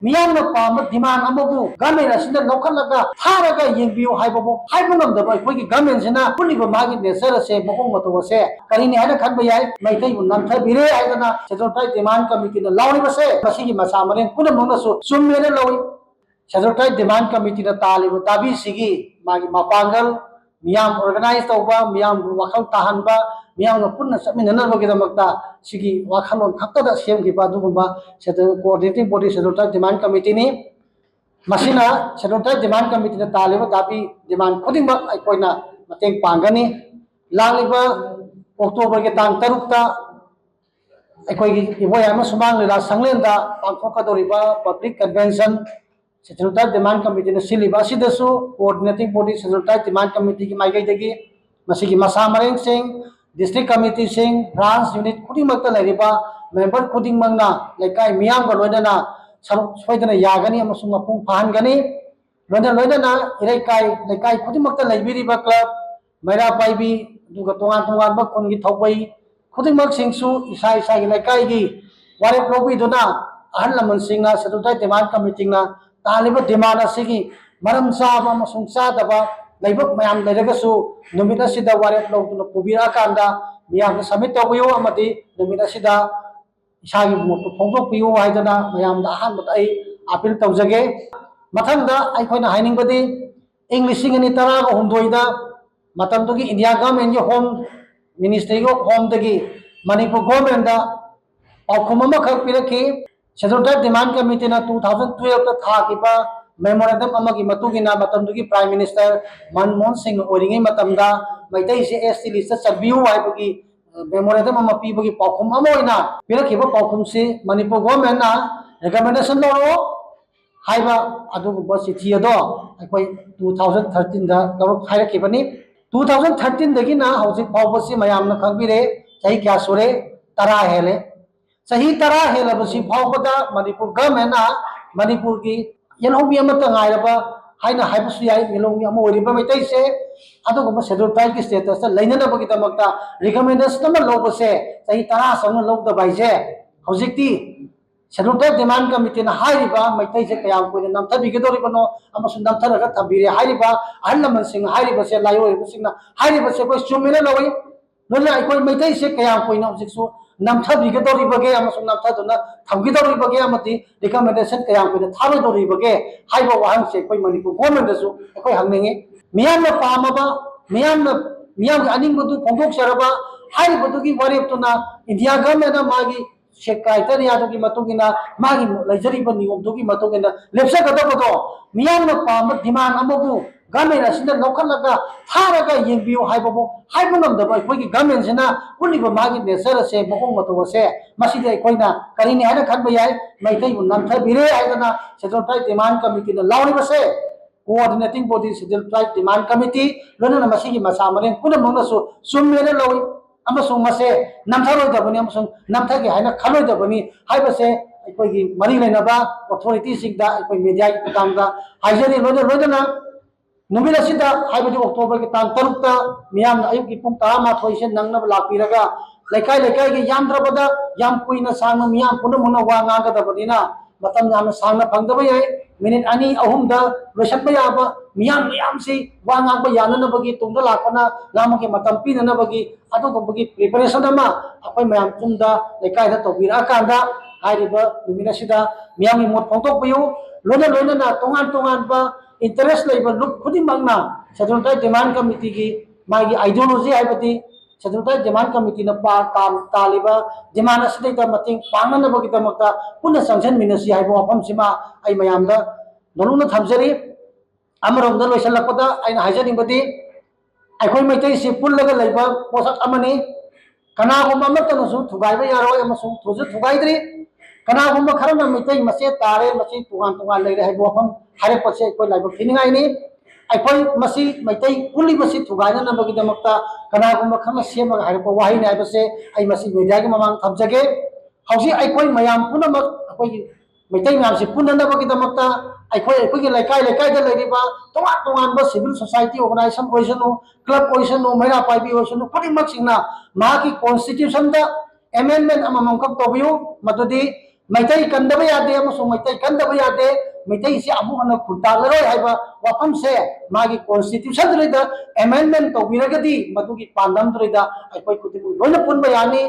मियामना palm demand अमबु government असिना लौखलगा थारगा येंबियो हाइबबो हाइबनमदबा अखोगी government सिना पुलिबो मागी nature से मकोंग मतो से करिने हाना खनबा याय मैथै बु नामथा बिरे हाइदना शेड्यूल ट्राइब डिमांड कमिटी ना लावनि बसे मसिगी मसा मरें पुन मंगसु सुमेने लवि शेड्यूल ट्राइब डिमांड कमिटी ना तालिबो ताबी सिगी मागी मापांगल मियाम ऑर्गेनाइज तौबा मियाम वखल ताहनबा मियाम पुन्ना चमिननबगीदमक्ता सिगी वाखलोन खक्तदा सेमगिबा दुगुबा schedule coordinating body schedule tribe demand committee नि मसिना शेड्यूल ट्राइब डिमांड कमिटी ना तालिबो दाबी डिमांड खुदिंबा अखोइना मतेंग पांगनी लांगलिबा अक्टोबर के तांग तरुकता अखोइगी इबोयामा सुमांग लीला संगलेंदा पांथोकदोरिबा public convention schedule tribe demand committee ने सिलिबा सिदसु coordinating body schedule tribe demand committee की माइगैदगी मसिगी मसा मरेंग Singh district committee Singh branch unit खुदिंगमक्ता लैरिबा मेंबर खुदिंगमंगना लेकाय मियामगा लोइदना सोइदना यागनी अमसुंग मपुंग फाहनगनी लोइदना इरैकाय लेकाय खुदिंगमक्ता लैबिरिबा क्लब मैरा पाइबी दुगा तोंगान तोंगान खुनगी थौबै खुदिंगमक सिंगसु इसा इसा की लेकायगी वारेप लौबिदुना अहल लमन सिंगना शेड्यूल ट्राइब डिमांड कमिटी ना तालिबा डिमांड असिगी मरम चाबा अमसुंग चादबा लैबक मयाम लैरगसु नुमित असिदा वारेप लौदुना पुबिरा कांदा मियाम सबमिट तौबियो अमदि नुमित असिदा इसागी मोटो फोंदोकपियो हाइदना मयाम दा अहनबद आई अपील तौजगे मथंगदा अखोइना हाइनिंगबदि इंग्लिश सिंगनि तरागा हुंदोइदा मतमदुगी इंडिया गवर्नमेंट की होम मिनिस्ट्री ऑफ होम दगी मणिपुर गवर्नमेंट दा पाउखुम अमखक पिरखि शेड्यूल ट्राइब डिमांड कमिटी ना 2012 ता थाकिबा मेमोरेंडम अमगी मतुगिना मतमदुगी प्राइम मिनिस्टर मनमोहन सिंह ओरिंगे मतमदा मैतै से एसटी लिस्ट चबियु हाइबगी मेमोरेंडम अम पीबगी पाउखुम अमोइना पिरखिबा पाउखुम से मणिपुर गवर्नमेंट ना रिकमेंडेशन लौरो हाइबा अदुगुबा चिठी अदो अखोइ 2013 दा लौरो हाइरखिबनी 2013 दगी ना हौजिक फाउबसी मयामना खंबिरे सही क्या सुरे तरा हेले सही तरा हेलबसी फाउबदा मणिपुर गवर्नमेंट ना मणिपुर की येलौमी अमत गायरबा हाइना हाइबसु याय येलौमी अम ओरिबा मैतै से अदुगुबा शेड्यूल ट्राइब की स्टेटस लैननबगी दमकता रिकमेंडेशन अम लौबसे सही तरा संग लौदबाइसे हौजिकती शेड्यूल ट्राइब डिमांड कमिटी ना हाइरिबा मैतै से कयाम कोइ नमथबिगदोरिबनो अमसु नमथरगा थबिरे हाइरिबा अहल लमन सिंह हाइरिबा से लायोरिबा सिंगना हाइरिबा से कोइ सुमिने लवि लोना अखोइ मैतै से कयाम कोइ हौजिकसु नमथबिगदोरिबगे अमसु नमथदुना थमगिदोरिबगे अमति रिकमेंडेशन कयाम कोइ थारोदोरिबगे हाइबा वाहंग से कोइ मणिपुर गवर्नमेंट दसु अखोइ हंगनेंगे मियामना पामबा मियाम अनिंगबदु फोंदोकसरबा हाइरिबदुगी वारेपतुना इंडिया गवर्नमेंट मागी सेक्रेटरियादुगी मतुगिना मागी लैजरिबा नियमदुगी मतुगिना लेप्सगदबदो मियामना पाम डिमांड अमबु गवर्नमेंट असिना लौखलगा थारगा येंबियो हाइबबो हाइबनमदबा अखोगी गवर्नमेंट सिना पुलिबा मागी नेचर से मकोंग मतो से मसिदे अखोइना करिने हाना खनबा याय मैथै बु नामथा बिरे हाइदना शेड्यूल ट्राइब डिमांड कमिटी ना लावनि बसे coordinating body schedule tribe demand committee लोनना मसिगी मसा मरें पुन मंगसु सुमेने लवि अमसुंग मसे नमथरोइदबनि अमसुंग नमथगे हाइना खलोइदबनि हाइबसे अखोगी मरि लेनबा अथॉरिटी सिगदा अखोई मीडिया की तांगदा हाइजरी लोदना नुमित असिदा हाइबदि अक्टोबर के तांग तरुकता मियाम अयुक की पुंग 13 से नंगनब लापिरगा लेकाय लेकाय के यामद्रबदा याम कुइना सांग मियाम पुनमुन वा नागदबनिना मतम याम सांग फंगदब याय मिनिट अनि अहुमदा लोसनबा याबा मियाम याम से वा नागबा याननबगी तुंगदा लापना नामके मतम पिननबगी अदुगबगी प्रिपरेशन अमा अखोय मयाम तुंगदा लेकाय दा तोबिरा कांदा हाइरिबा नुमित असिदा मियाम मोट फोंतोकपयु लोना तोंगान तोंगान बा इंटरेस्ट लेबल लुक खुदिंगमंगना शेड्यूल ट्राइब डिमांड कमिटी की मागी आइडियोलॉजी हाइबती शेड्यूल ट्राइब डिमांड कमिटी ना तालिबा डिमांड असिदैदा मतिंग पांगनबगीदमक्ता पुनः संसन मिनसी हाइबो वफम सिमा आई मयामदा नरुना थमजरी अमरोमदा लोइसलपदा आइना हाइजनिंगबदी अखोइ मैतै से पुल्लगा लैबा पोसक अमनी कनागुम अमतनसु थुगाइबा यारोय अमसु थुजु थुगाइद्री कनागुम खरना मैतै मसे तारे मसे तुगान तुगान लेरे हाइबो वफम हारे पसे अखोइ लाइबा फिनिंगाइनी अखोइ मसी मैतै पुल्ली मसी थुगाइननबगीदमक्ता कनागुम खरना सेमगा हाइरपा वाहिने हाइबसे आई मसी मीडिया की ममांग थमजगे हौजी अखोइ मयाम पुनमक अखोइ मैतै म्याम से पुननबगीदमक्ता अखोइ लेकाय लेकाय दा लेरिबा तोंगा तोंगानबा सिविल सोसाइटी ऑर्गेनाइजेशन ओइसनु क्लब ओइसनु मैरा पाइबी ओइसनु खुदिंगमक सिंगना माकी कॉन्स्टिट्यूशन दा अमेंडमेंट अममंग कब तोबियो मदुदी मैतई कंदब यादे मैतई कंदब यादे मैतई से अमु हन खुंतालरोय हाइबा वाफम से मागी कॉन्स्टिट्यूशन द्रैदा अमेंडमेंट तौबिरगदी मदुगी पांदम द्रैदा अखोय खुदिबु लोइना पुनबा यानी